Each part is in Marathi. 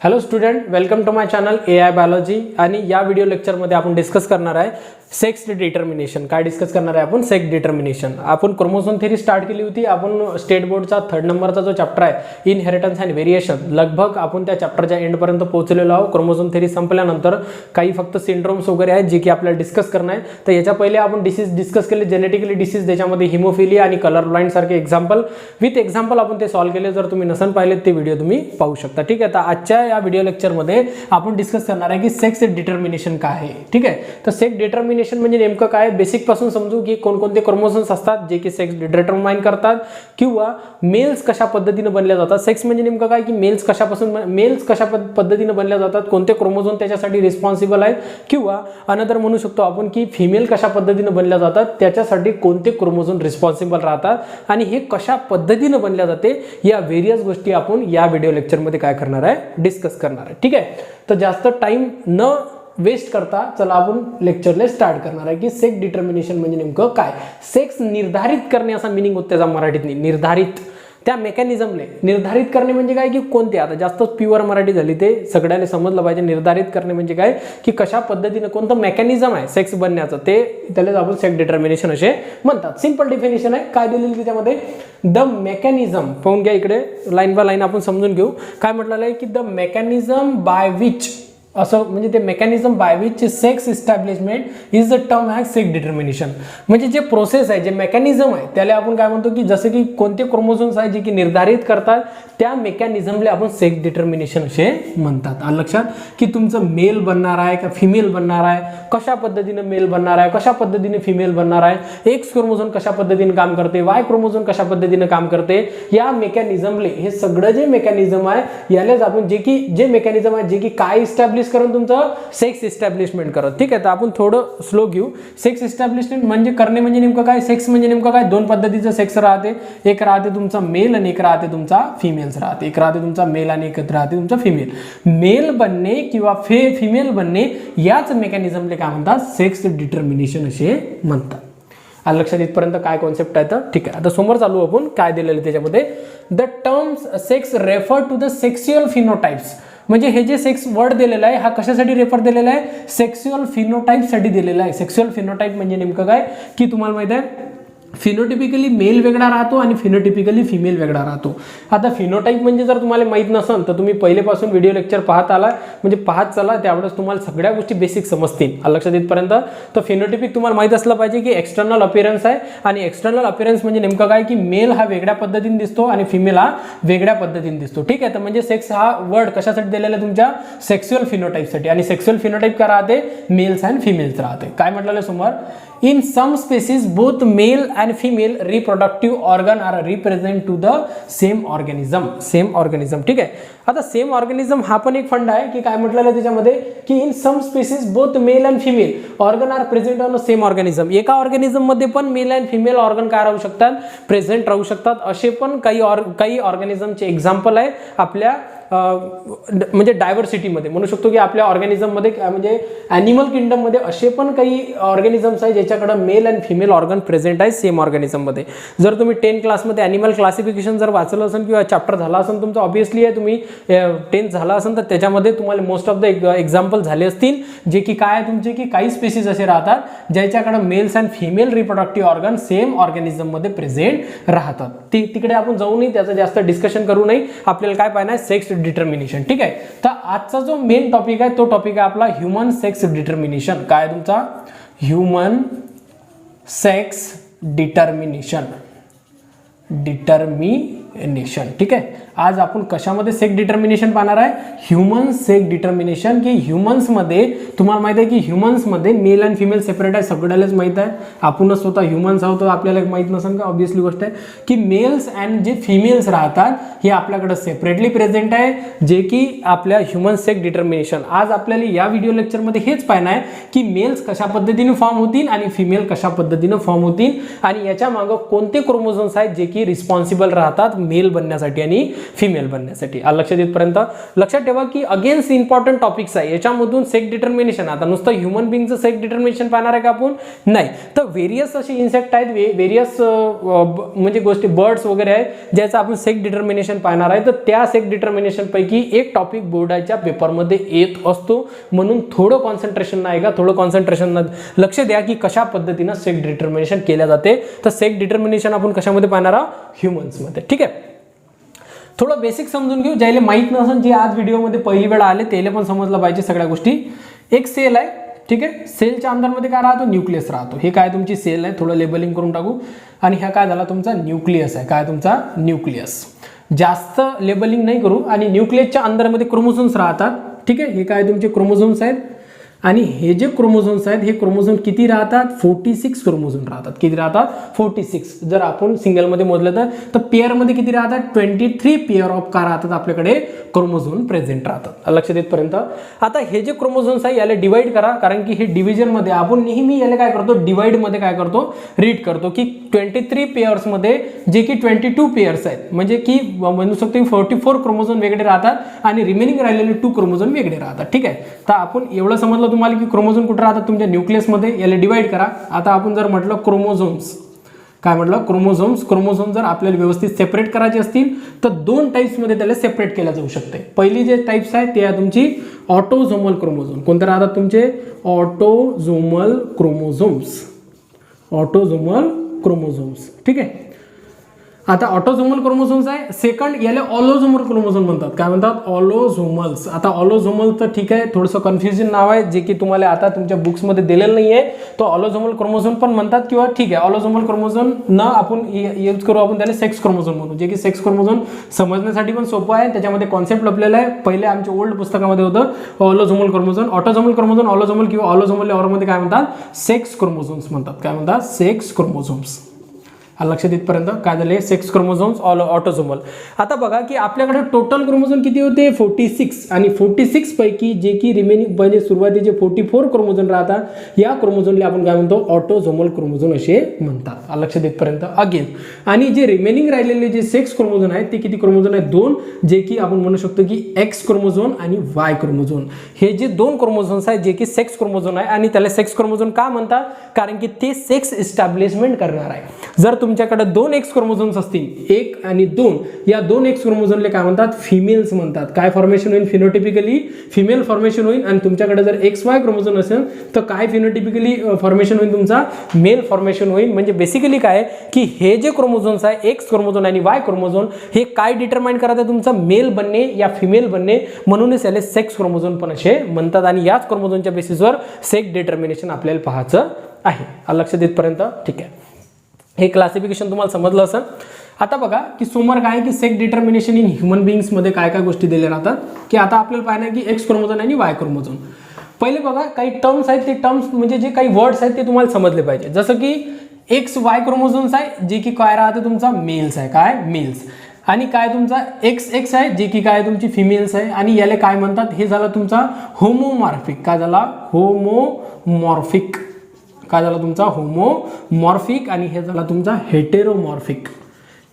Hello student, welcome to my channel AI biology. आणि या व्हिडिओ लेक्चरमध्ये आपण डिस्कस करणार आहे सेक्स डिटर्मिनेशन. काय डिस्कस करणार आहे आपण? Sex determination. आपण क्रोमोझोम थेरी स्टार्ट केली होती. आपण स्टेट बोर्डचा 3rd नंबरचा जो चॅप्टर आहे इनहेरिटन्स अँड व्हेरिएशन, लगभग आपण त्या चॅप्टरच्या एंडपर्यंत पोहोचलेलो आहोत. क्रोमोझोम थेरी संपल्यानंतर काही फक्त सिंड्रोम्स वगैरे आहेत जे की आपल्याला डिस्कस करणार आहे. तर याच्या पहिले आपण डिसीज डिस्कस केले, जेनेटिकली डिसीज, त्याच्यामध्ये हिमोफिलिया आणि कलर ब्लाइंड सारखे एक्झाम्पल विथ एक्झाम्पल आपण ते सॉल्व्ह केले. जर तुम्ही नसन पाहिले ते व्हिडिओ तुम्ही पाहू शकता. ठीक आहे. तर आजच्या या व्हिडिओ लेक्चरमध्ये आपण डिस्कस करणार आहे की सेक्स डिटर्मिनेशन काय आहे. ठीक आहे. तर सेक्स डिटर्मिनेशन म्हणजे नेमकं काय? बेसिक पासून समजू की कोणकोणते क्रोमोझोम्स असतात जे की सेक्स डिटर्माइन करतात, किंवा मेल्स कशा पद्धतीने बनल्या जातात. सेक्स म्हणजे नेमकं काय की मेल्स कशा पद्धतीने बनल्या जातात, कोणते क्रोमोझोम त्याच्यासाठी रिस्पॉन्सिबल आहेत, किंवा अनदर म्हणू शकतो आपण की फिमेल कशा पद्धतीने बनल्या जातात, त्याच्यासाठी कोणते क्रोमोझोम रिस्पॉन्सिबल राहतात, आणि हे कशा पद्धतीने बनल्या जाते, या व्हेरियस गोष्टी आपण या व्हिडिओ लेक्चरमध्ये काय करणार आहे? डिस्कस करणार आहे. ठीक आहे. तर जास्त टाइम न वेस्ट करता चला आपण लेक्चरला स्टार्ट करणार आहे की सेक्स डिटर्मिनेशन म्हणजे नेमकं काय. सेक्स निर्धारित करणे असा मिनिंग होत त्याचा मराठीत. निर्धारित त्या मेकॅनिझमले निर्धारित करणे म्हणजे काय की कोणते, आता जास्त प्युअर मराठी झाली ते सगळ्यांना समजलं पाहिजे. निर्धारित करणे म्हणजे काय की कशा पद्धतीने कोणतं मेकॅनिझम आहे सेक्स बनण्याचं, ते त्याला आपण सेक्स डिटर्मिनेशन असे म्हणतात. सिंपल डेफिनेशन आहे. काय दिलेली त्याच्यामध्ये? द मेकॅनिझम, पाहून घ्या इकडे लाईन बाय लाईन आपण समजून घेऊ. काय म्हटलेलं आहे की द मेकॅनिझम बाय विच, असं म्हणजे ते mechanism by which sex establishment is the term has sex determination. म्हणजे जे प्रोसेस आहे, जे मेकॅनिझम आहे, त्याला आपण काय म्हणतो की जसं की कोणते क्रोमोझोम्स आहे जे की निर्धारित करतात, त्या मेकॅनिझमला आपण सेक्स डिटर्मिनेशन असे म्हणतात. आलं लक्षात? की तुमचं मेल बनणार आहे का फिमेल बनणार आहे, कशा पद्धतीने मेल बनणार आहे, कशा पद्धतीने फिमेल बनणार आहे, एक्स क्रोमोझोम कशा पद्धतीने काम करते, वाय क्रोमोझोम कशा पद्धतीने काम करते, या मेकॅनिझमले, हे सगळं जे मेकॅनिझम आहे यालाच आपण जे मेकॅनिझम आहे जे की काय इस्टॅब्लिश करून तुमचं सेक्स इस्टॅब्लिशमेंट करत. ठीक आहे. तर आपण थोडं स्लो घेऊ. सेक्स इस्टॅब्लिशमेंट म्हणजे करणे म्हणजे नेमकं काय? सेक्स म्हणजे नेमकं काय? दोन पद्धतीचं सेक्स राहते. एक राहते तुमचा मेल आणि एक राहते तुमचा फिमेल्स राहते. एक राहते तुमचा मेल आणि एक राहते तुमचा फिमेल. मेल बनणे किंवा फिमेल बनणे याच मेकॅनिझमले काय म्हणतात? सेक्स डिटर्मिनेशन असे म्हणतात. आलं लक्षात? इथपर्यंत काय कॉन्सेप्ट आहे? तर ठीक आहे. आता समोर चालू आपण काय दिलेलं त्याच्यामध्ये. The terms sex refer to the sexual phenotypes. म्हणजे हे जे सेक्स वर्ड दिलेला आहे हा कशासाठी रेफर दिलेला आहे? सेक्शुअल फिनोटाइप साठी दिलेला आहे. सेक्शुअल फिनोटाइप म्हणजे नेमकं काय की तुम्हाला माहित आहे फिनोटिपिकली मेल वेगळा राहतो आणि फिनोटिपिकली फिमेल वेगळा राहतो. आता फिनोटाइप म्हणजे जर तुम्हाला माहित नसेल तर तुम्ही पहिलेपासून व्हिडिओ लेक्चर पाहत आला म्हणजे पाहत चला, त्यावेळेस तुम्हाला सगळ्या गोष्टी बेसिक समजतील. लक्षात येतपर्यंत. तर फिनोटिपिक तुम्हाला माहित असलं पाहिजे की एक्सटर्नल अपीअरन्स आहे, आणि एक्सटर्नल अपीअरन्स म्हणजे नेमकं काय की मेल हा वेगळ्या पद्धतीने दिसतो आणि फिमेल हा वेगळ्या पद्धतीने दिसतो. ठीक आहे. तर म्हणजे सेक्स हा वर्ड कशासाठी दिलेला आहे? तुमच्या सेक्शुअल फिनोटाइपसाठी. आणि सेक्शुअल फिनोटाइप काय राहते? मेल्स अँड फिमेल्स राहते. काय म्हटलेलं आहे समोर? In some species, both male and female reproductive organ are represent to the same organism. Same organism. ठीक आहे. आता सेम ऑर्गॅनिझम हा पण एक फंड आहे की काय म्हटलेलं आहे त्याच्यामध्ये की in some species both male and female organ are present on the same organism. एका ऑर्गॅनिझम मध्ये पण मेल अँड फिमेल ऑर्गन काय राहू शकतात? प्रेझेंट राहू शकतात. असे पण काही ऑर्गॅनिझमचे एक्झाम्पल आहे आपल्या म्हणजे डायव्हर्सिटीमध्ये म्हणू शकतो की आपल्या ऑर्गॅनिझममध्ये म्हणजे ॲनिमल किंगडममध्ये असे पण काही ऑर्गॅनिझम्स आहे ज्याच्याकडे male and female organ present आहे सेम ऑर्गॅनिझममध्ये. जर तुम्ही 10th क्लासमध्ये ॲनिमल क्लासिफिकेशन जर वाचलं असेल किंवा चॅप्टर झाला असेल तुमचं, ऑब्व्हियसली आहे तुम्ही 10th झाला असेल तर त्याच्यामध्ये तुम्हाला मोस्ट ऑफ द एक्झाम्पल झाले असतील जे की काय आहे तुमचे की काही स्पेसिस असे राहतात ज्याच्याकडे males and female reproductive organ same ऑर्गॅनिझममध्ये प्रेझेंट राहतात. तिकडे आपण जाऊ नये, त्याचं जास्त डिस्कशन करू नये. आपल्याला काय पाहिजे? Sex determination. ठीक आहे. तर आजचा जो मेन टॉपिक आहे तो टॉपिक आहे आपला ह्यूमन सेक्स डिटर्मिनेशन. काय तुमचा? Human sex determination. ठीक आहे. आज आपण कशामध्ये सेक्स डिटर्मिनेशन पाहणार आहे? Human sex determination. की ह्यूमन्समध्ये तुम्हाला माहित आहे की ह्यूमन्समध्ये मेल अँड फिमेल सेपरेट आहे. सगळ्यालाच माहित आहे. आपणच स्वतः ह्यूमन्स आहोत, आपल्याला माहित नसेल का? ऑब्व्हियसली गोष्ट आहे की मेल्स अँड जे फिमेल्स राहतात हे आपल्याकडे सेपरेटली प्रेझेंट आहे, जे की आपल्या ह्यूमन सेक्स डिटर्मिनेशन. आज आपल्याला या व्हिडिओ लेक्चरमध्ये हेच पाहणं आहे की मेल्स कशा पद्धतीने फॉर्म होतील आणि फिमेल कशा पद्धतीने फॉर्म होतील, आणि याच्या मागे कोणते क्रोमोझोम्स आहेत जे की रिस्पॉन्सिबल राहतात मेल बनण्यासाठी आणि फिमेल बनण्यासाठी. लक्षात येतपर्यंत लक्षात ठेवा की अगेन्स्ट इम्पॉर्टंट टॉपिक्स आहे. याच्यामधून सेक्स डिटर्मिनेशन, आता नुसतं ह्युमन बिंगचं सेक्स डिटर्मिनेशन पाहणार आहे का आपण? नाही. तर व्हेरियस असे इन्सेक्ट आहेत, व्हेरियस म्हणजे गोष्टी बर्ड्स वगैरे आहेत ज्याचं आपण सेक्स डिटर्मिनेशन पाहणार आहे. तर त्या सेक्स डिटर्मिनेशन पैकी एक टॉपिक बोर्डाच्या पेपरमध्ये येत असतो, म्हणून थोडं कॉन्सन्ट्रेशन नाही का, थोडं कॉन्सन्ट्रेशन लक्ष द्या की कशा पद्धतीनं सेक्स डिटर्मिनेशन केल्या जाते. तर सेक्स डिटर्मिनेशन आपण कशामध्ये पाहणार आहोत? ह्युमन्समध्ये. ठीक आहे, थोडं बेसिक समजून घेऊ. ज्याला माहीत नसेल, जे आज व्हिडिओमध्ये पहिली वेळा आले त्याला पण समजलं पाहिजे सगळ्या गोष्टी. एक सेल आहे, ठीक आहे, सेलच्या अंदरमध्ये काय राहतो? न्यूक्लियस राहतो. हे काय तुमची सेल आहे, थोडं लेबलिंग करून टाकू. आणि ह्या काय झाला तुमचा न्यूक्लियस आहे. काय तुमचा न्यूक्लियस, जास्त लेबलिंग नाही करू. आणि न्यूक्लियसच्या अंदरमध्ये क्रोमोझोम्स राहतात. ठीक आहे, हे काय तुमचे क्रोमोझोम्स आहेत. आणि हे जे क्रोमोझोम्स आहेत हे क्रोमोझोम किती राहतात? 46 क्रोमोझोम राहतात. किती राहतात? 46. जर आपण सिंगलमध्ये मोजलं तर पेअरमध्ये किती राहतात? 23 पेअर ऑफ का राहतात आपल्याकडे क्रोमोझोम प्रेझेंट राहतात. लक्षात येतपर्यंत. आता हे जे क्रोमोझोम्स आहे याला डिवाइड करा, कारण की हे डिव्हिजनमध्ये आपण नेहमी याला काय करतो? डिवाइडमध्ये काय करतो? रीड करतो की 23 पेअर्समध्ये जे की 22 पेअर्स आहेत, म्हणजे की म्हणू शकतो 44 क्रोमोझोम वेगळे राहतात आणि रिमेनिंग राहिलेले 2 क्रोमोझोम वेगळे राहतात. ठीक आहे, तर आपण एवढं समजलं तुम्हाला की क्रोमोझोम कुठे राहतात? तुमच्या न्यूक्लियसमध्ये. याला डिवाइड करा. आता आपण जर म्हटलं क्रोमोझोम्स, काय म्हटलं? क्रोमोझोम्स. क्रोमोझोम जर आपल्याला व्यवस्थित सेपरेट करायचे असतील तर 2 टाइप्समध्ये त्याला सेपरेट केलं जाऊ शकते. पहिली जे टाइप्स आहे ते आहे तुमची ऑटोझोमल क्रोमोझोम. कोणते राहतात तुमचे? Autosomal chromosomes. Autosomal chromosomes. ठीक आहे, आता ऑटोझोमल क्रोमोझोम्स आहे. सेकंड याला ऑलोझोमल क्रोमोझोम म्हणतात. काय म्हणतात? ऑलोझोमल्स. आता ऑलोझोमल तर ठीक आहे, थोडंसं कन्फ्युजन नाव आहे जे की तुम्हाला आता तुमच्या बुक्समध्ये दिलेलं नाही आहे. तो ऑलोझोमल क्रोमोझोम पण म्हणतात, किंवा ठीक आहे ऑलोझोमल क्रोमोझोम न आपण यूज करू, आपण त्याला सेक्स क्रोमोझोम म्हणू. जे की सेक्स क्रोमोझोम समजण्यासाठी पण सोपं आहे, त्याच्यामध्ये कॉन्सेप्ट लपलेला आहे. पहिले आमच्या ओल्ड पुस्तकामध्ये होतं ऑलोझोमल क्रोमोझोम. ऑटोझोमल क्रोमोझोम, ऑलोझोमल किंवा ऑलोझोमल ऑरमध्ये काय म्हणतात? सेक्स क्रोमोझोम्स म्हणतात. काय म्हणतात? Sex chromosomes. लक्षात येतपर्यंत काय झाले? Sex chromosomes, autosomal. आता बघा की आपल्याकडे टोटल क्रोमोझोम किती होते? 46. आणि 46 पैकी जे की रिमेनिंग म्हणजे सुरुवातीचे 44 क्रोमोझोम राहतात, या क्रोमोझोमला आपण काय म्हणतो? ऑटोझोमल क्रोमोझोम असे म्हणतात. लक्षात येतपर्यंत अगेन. आणि जे रिमेनिंग राहिलेले जे सेक्स क्रोमोझोम आहेत ते किती क्रोमोझोम आहेत? 2, जे की आपण म्हणू शकतो की एक्स क्रोमोझोम आणि वाय क्रोमोझोम. हे जे 2 क्रोमोझोम्स आहेत जे की सेक्स क्रोमोझोम आहे. आणि त्याला सेक्स क्रोमोझोम का म्हणतात? कारण की ते सेक्स इस्टॅब्लिशमेंट करणार आहे. जर तुमच्याकडे 2 एक्स क्रोमोझोम्स असतील, 1 आणि 2, या 2 एक्स क्रोमोझोमला काय म्हणतात? फिमेल्स म्हणतात. काय फॉर्मेशन होईल? फिनोटिपिकली फिमेल फॉर्मेशन होईल. आणि तुमच्याकडे जर एक्स वाय क्रोमोझोम असेल तर काय फिनोटिपिकली फॉर्मेशन होईल? तुमचा मेल फॉर्मेशन होईल. म्हणजे बेसिकली काय की हे जे क्रोमोझोम्स आहे, एक्स क्रोमोझोम आणि वाय क्रोमोझोम, हे काय डिटरमाइन करतात? तुमचा मेल बनणे या फिमेल बनणे. म्हणूनच याला सेक्स क्रोमोझोम पण असे म्हणतात. आणि याच क्रोमोझोमच्या बेसिसवर सेक्स डिटर्मिनेशन आपल्याला पाहायचं आहे. लक्षात येतपर्यंत ठीक आहे, हे क्लासिफिकेशन तुम्हाला समजलं असेल. आता बघा की समोर काय की सेक्स डिटर्मिनेशन इन ह्युमन बिंग्समध्ये काय काय गोष्टी दिल्या राहतात. की आता आपल्याला पाहिजे की एक्स क्रोमोझोम आणि वाय क्रोमोझोम. पहिले बघा काही टर्म्स आहेत, ते टर्म्स म्हणजे जे काही वर्ड्स आहेत ते तुम्हाला समजले पाहिजे. जसं की एक्स वाय क्रोमोझोम्स आहे जे की काय राहते? तुमचा मेल्स आहे. काय? मेल्स. आणि काय तुमचा एक्स एक्स आहे जे की काय तुमची फिमेल्स आहे. आणि याला काय म्हणतात? हे झालं तुमचा होमोमॉर्फिक. काय झाला? होमोमॉर्फिक. काय झाला तुमचा? होमोमॉर्फिक. आणि हे झाला तुमचा हेटेरोमॉर्फिक.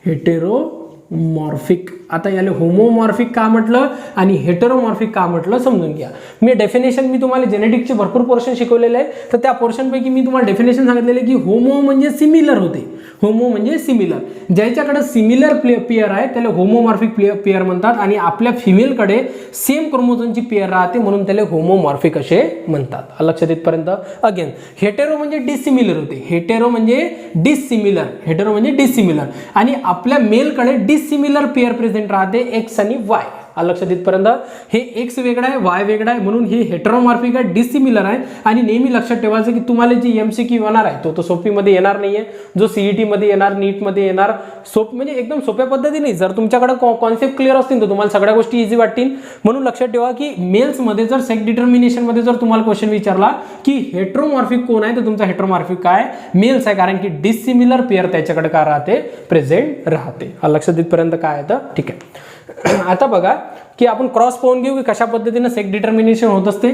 हेटेरोमॉर्फिक. आता याला होमोमॉर्फिक का म्हटलं आणि हेटेरोमॉर्फिक का म्हटलं समजून घ्या. मी डेफिनेशन मी तुम्हाला जेनेटिक्सचे भरपूर पोर्शन शिकवलेले आहे. तर त्या पोर्शनपैकी मी तुम्हाला डेफिनेशन सांगितलेले की होमो म्हणजे सिमिलर होते. होमो म्हणजे सिमिलर. ज्याच्याकडे सिमिलर पेअर आहे त्याला होमोमॉर्फिक पेअर म्हणतात. आणि आपल्या फिमेलकडे सेम क्रोमोझोमची पेअर राहते म्हणून त्याला होमोमॉर्फिक असे म्हणतात. लक्षात येतपर्यंत अगेन. हेटेरो म्हणजे डिसिमिलर होते. हेटेरो म्हणजे डिसिमिलर. हेटेरो म्हणजे डिसिमिलर. आणि आपल्या मेलकडे डिसिमिलर पेअर प्रेझेंट राहते, एक्स आणि वाय. लक्षात येतपर्यंत हे एक्स वेगळा आहे, वाय वेगळा आहे, म्हणून हे हेटेरोमॉर्फिक आहे, डिसिमिलर आहे. आणि नेहमी लक्षात ठेवायचं की तुम्हाला जी एमसीक्यू येणार आहे तो सोपीमध्ये येणार नाहीये, जो सीईटी मध्ये येणार, नीट मध्ये येणार, म्हणजे एकदम सोप्या पद्धतीने. जर तुमच्याकडे कॉन्सेप्ट क्लिअर असतील तर तुम्हाला सगळ्या गोष्टी इझी वाटतील. म्हणून लक्षात ठेवा की मेल्स मध्ये जर सेक्स डिटर्मिनेशन मध्ये जर तुम्हाला क्वेश्चन विचारला की हेटेरोमॉर्फिक कोण आहे, तर तुमचा हेटेरोमॉर्फिक काय? मेल्स आहे. कारण की डिसिमिलर पेअर त्याच्याकडे काय राहते? प्रेझेंट राहते. लक्षात येतपर्यंत काय आहे? ठीक आहे. आता बघा की आपण क्रॉस पाहून घेऊ की कशा पद्धतीने सेक्स डिटर्मिनेशन होत असते.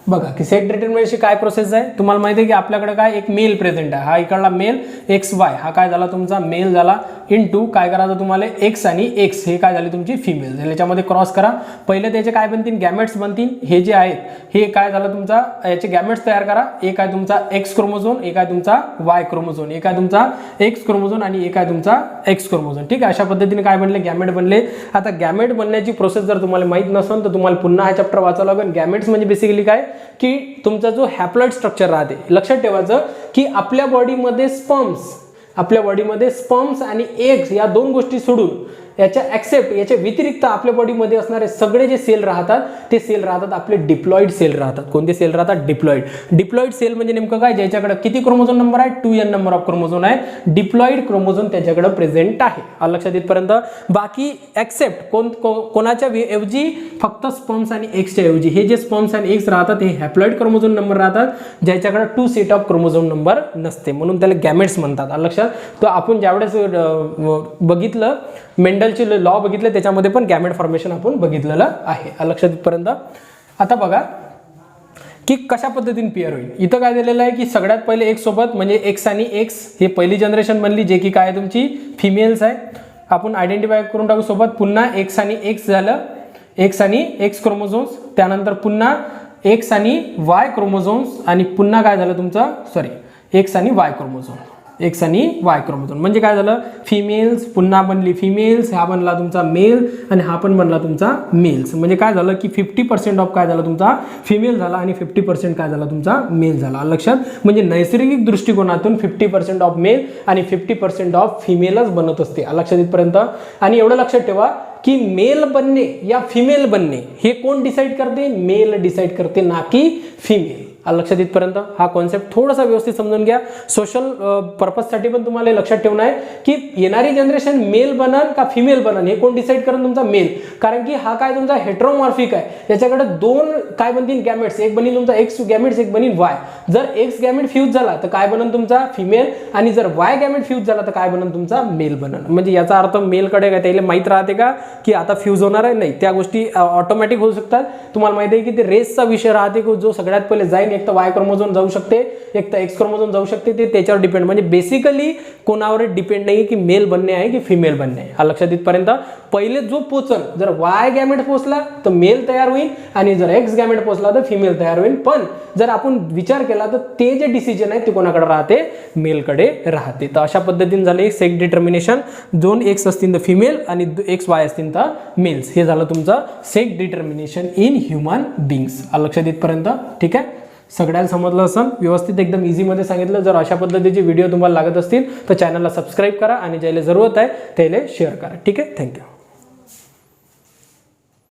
बघा की सेक्स डिटर्मिनेशनची काय प्रोसेस आहे, तुम्हाला माहिती आहे की आपल्याकडे काय एक मेल प्रेझेंट आहे, हा इकडला मेल XY हा काय झाला तुमचा मेल झाला, इंटू काय करायचं तुम्हाला X आणि X हे काय झाली तुमची फिमेल, याच्यामध्ये क्रॉस करा, पहिले त्याचे काय बनतील गॅमेट्स बनतील, हे जे आहेत हे काय झालं तुमचा याचे गॅमेट्स तयार करा, एक आहे तुमचा X क्रोमोझोम, एक आहे तुमचा Y क्रोमोझोम, एक आहे तुमचा X क्रोमोझोम आणि एक आहे तुमचा X क्रोमोझोम, ठीक आहे. अशा पद्धतीने काय बनले गॅमेट बनले. आता गॅमेट बनण्याची प्रोसेस जर तुम्हाला माहित नसेल तर तुम्हाला पुन्हा हा चॅप्टर वाचावं लागेल. गॅमेट्स म्हणजे बेसिकली काय की तुमचा जो हॅप्लॉइड स्ट्रक्चर राहते, लक्षात ठेवायचं की आपल्या बॉडीमध्ये स्पर्म्स आणि एग्स या दोन गोष्टी सोडून याच्या व्यतिरिक्त आपल्या बॉडीमध्ये असणारे सगळे जे सेल राहतात ते सेल राहतात आपले डिप्लॉइड सेल राहतात. कोणते सेल राहतात? डिप्लॉइड सेल म्हणजे नेमकं काय, ज्याच्याकडे किती क्रोमोझोम नंबर आहे? 2n नंबर ऑफ क्रोमोझोम आहे, डिप्लॉइड क्रोमोझोम त्याच्याकडे प्रेझेंट आहे. लक्षात येतपर्यंत बाकी एक्सेप्ट कोणाच्या ऐवजी फक्त स्पर्म्स आणि एग्सच्या ऐवजी हे जे स्पर्म्स आणि एग्स राहतात हे हॅप्लॉइड क्रोमोझोम नंबर राहतात, ज्याच्याकडे 2 सेट ऑफ क्रोमोझोम नंबर नसते, म्हणून त्याला गॅमेट्स म्हणतात. लक्षात. तो आपण ज्यावेळेस बघितलं मेंडलचे लॉ बघितले त्याच्यामध्ये पण गॅमेट फॉर्मेशन आपण बघितलेलं आहे. लक्षात येतपर्यंत आता बघा की कशा पद्धतीने पेअर होईल. इथं काय दिलेलं आहे की सगळ्यात पहिले एक सोबत म्हणजे X आणि X हे पहिली जनरेशन बनली, जे की काय तुमची फिमेल्स आहे. आपण आयडेंटिफाय करून टाकू सोबत. पुन्हा X आणि X झालं, X आणि X क्रोमोझोम्स, त्यानंतर पुन्हा X आणि Y क्रोमोझोम्स आणि पुन्हा काय झालं तुमचं X आणि Y क्रोमोझोम, X आणि Y क्रोमोझोम म्हणजे काय झालं फिमेल्स, पुन्हा बनली फिमेल्स, हा बनला तुमचा मेल आणि हा पण बनला तुमचा मेल्स. म्हणजे काय झालं की 50% ऑफ काय झाला तुमचा फिमेल झाला आणि 50% काय झाला तुमचा मेल झाला. लक्षात. म्हणजे नैसर्गिक दृष्टिकोनातून 50% ऑफ मेल आणि 50% ऑफ फिमेलच बनत असते. लक्षात येतपर्यंत. आणि एवढं लक्षात ठेवा की मेल बनणे या फिमेल बनणे हे कोण डिसाईड करते? मेल डिसाईड करते, ना की फिमेल. लक्षात येतपर्यंत हा कॉन्सेप्ट थोडासा व्यवस्थित समजून घ्या. सोशल पर्पजसाठी पण तुम्हाला लक्षात ठेवणं आहे की येणारी जनरेशन मेल बनन का फिमेल बनन हे कोण डिसाईड करेल? तुमचा मेल. कारण की हा काय तुमचा हेट्रोमॉर्फिक आहे, याच्याकडे दोन काय बनतील गॅमेट्स, एक बनील तुमचा X गॅमेट्स, एक बनील Y. जर X गॅमेट फ्यूज झाला तर काय बनन तुमचा फिमेल, आणि जर Y गॅमेट फ्यूज झाला तर काय बनन तुमचा मेल बनन. म्हणजे याचा अर्थ मेलकडे काय त्याला माहित राहते का की आता फ्यूज होणार आहे? नाही, त्या गोष्टी ऑटोमॅटिक होऊ शकतात. तुम्हाला माहिती आहे की ते रेसचा विषय राहते की जो सगळ्यात पहिले जाईल, एक तर Y क्रोमोझोम जाऊ शकते, एक तर X क्रोमोझोम जाऊ शकते, ते त्याच्यावर डिपेंड. म्हणजे बेसिकली कोणावर डिपेंड नाही की मेल बनणे आहे की फिमेल बनणे आहे. हा लक्षात येतपर्यंत. पहिले जो पोचल, जर Y गॅमेट पोचला तर मेल तयार होईल आणि जर X गॅमेट पोचला तर फिमेल तयार होईल. पण जर आपण विचार केला तर ते जे डिसिजन आहे ते कोणाकडे राहते? मेलकडे राहते. तर अशा पद्धतीने झाले सेक्स डिटर्मिनेशन. दोन X असतील तर फिमेल आणि XY असतील तर मेल्स. हे झालं तुमचं sex determination in human beings. लक्षात येतपर्यंत. ठीक आहे. सगळ्यांना समजलं असेल, व्यवस्थित एकदम इझीमध्ये सांगितलं. जर अशा पद्धतीचे व्हिडिओ तुम्हाला लागत असतील तर चॅनलला सबस्क्राईब करा आणि ज्याला जरूरत आहे त्याला शेअर करा. ठीक आहे. थँक्यू.